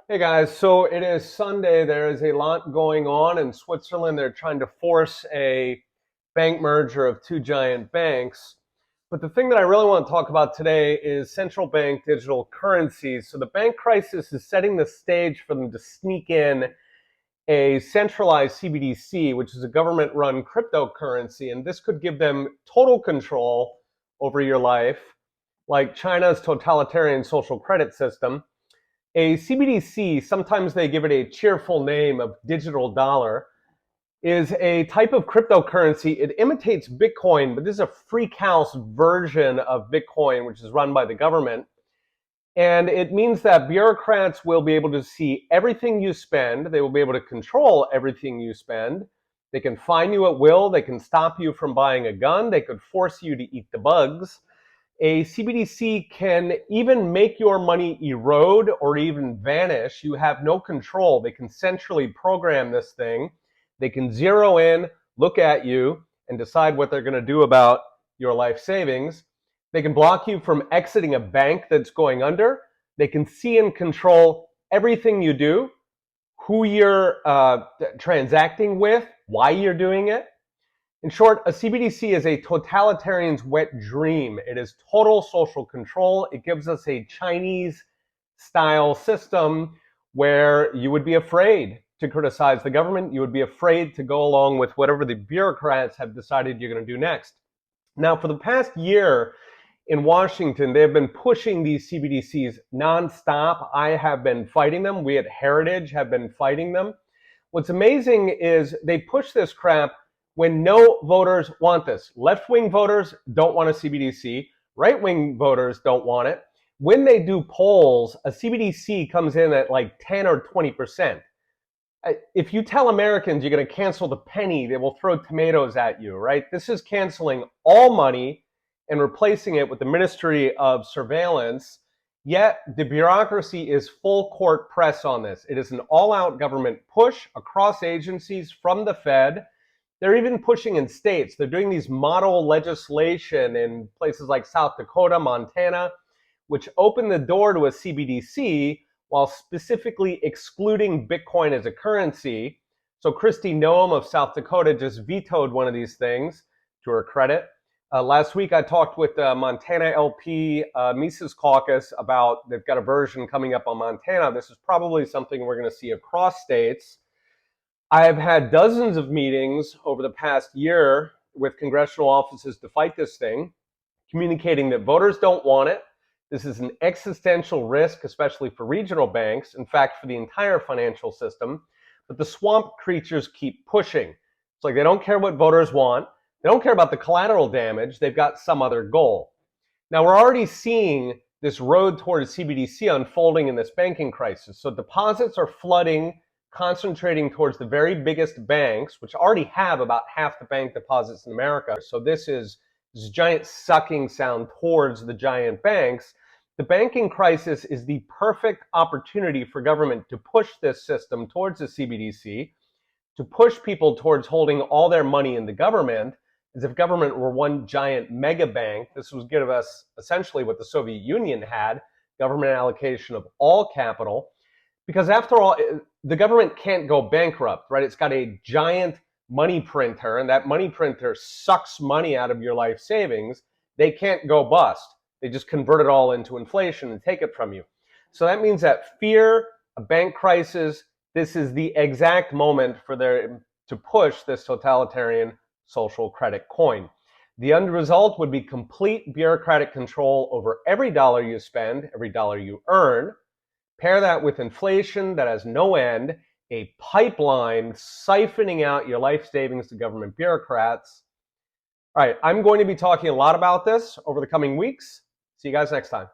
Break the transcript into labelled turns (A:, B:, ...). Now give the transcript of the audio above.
A: Hey guys, so it is Sunday. There is a lot going on in Switzerland. They're trying to force a bank merger of two giant banks. But the thing that I really want to talk about today is central bank digital currencies. So the bank crisis is setting the stage for them to sneak in a centralized CBDC, which is a government-run cryptocurrency, and this could give them total control over your life, like China's totalitarian social credit system. A CBDC, sometimes they give it a cheerful name of digital dollar, is a type of cryptocurrency. It imitates Bitcoin, but this is a freak house version of Bitcoin, which is run by the government. And it means that bureaucrats will be able to see everything you spend. They will be able to control everything you spend. They can fine you at will. They can stop you from buying a gun. They could force you to eat the bugs. A CBDC can even make your money erode or even vanish. You have no control. They can centrally program this thing. They can zero in, look at you, and decide what they're going to do about your life savings. They can block you from exiting a bank that's going under. They can see and control everything you do, who you're transacting with, why you're doing it. In short, a CBDC is a totalitarian's wet dream. It is total social control. It gives us a Chinese-style system where you would be afraid to criticize the government. You would be afraid to go along with whatever the bureaucrats have decided you're going to do next. Now, for the past year in Washington, they've been pushing these CBDCs nonstop. I have been fighting them. We at Heritage have been fighting them. What's amazing is they push this crap when no voters want this. Left-wing voters don't want a CBDC. Right-wing voters don't want it. When they do polls, a CBDC comes in at like 10 or 20%. If you tell Americans you're going to cancel the penny, they will throw tomatoes at you, right? This is canceling all money and replacing it with the Ministry of Surveillance. Yet the bureaucracy is full court press on this. It is an all-out government push across agencies from the Fed. They're even pushing in states. They're doing these model legislation in places like South Dakota, Montana, which open the door to a CBDC while specifically excluding Bitcoin as a currency. So Kristi Noem of South Dakota just vetoed one of these things, to her credit. Last week I talked with Montana LP Mises Caucus about, they've got a version coming up on Montana. This is probably something we're going to see across states. I have had dozens of meetings over the past year with congressional offices to fight this thing, communicating that voters don't want it. This is an existential risk, especially for regional banks, in fact, for the entire financial system. But the swamp creatures keep pushing. It's like they don't care what voters want. They don't care about the collateral damage. They've got some other goal. Now, we're already seeing this road towards CBDC unfolding in this banking crisis. So deposits are flooding, concentrating towards the very biggest banks, which already have about half the bank deposits in America. So this is this giant sucking sound towards the giant banks. The banking crisis is the perfect opportunity for government to push this system towards the CBDC, to push people towards holding all their money in the government. As if government were one giant mega bank. This would give us essentially what the Soviet Union had, government allocation of all capital. Because after all, the government can't go bankrupt, right? It's got a giant money printer, and that money printer sucks money out of your life savings. They can't go bust. They just convert it all into inflation and take it from you. So that means that fear, a bank crisis, this is the exact moment for them to push this totalitarian social credit coin. The end result would be complete bureaucratic control over every dollar you spend, every dollar you earn. Pair that with inflation that has no end, a pipeline siphoning out your life savings to government bureaucrats. All right, I'm going to be talking a lot about this over the coming weeks. See you guys next time.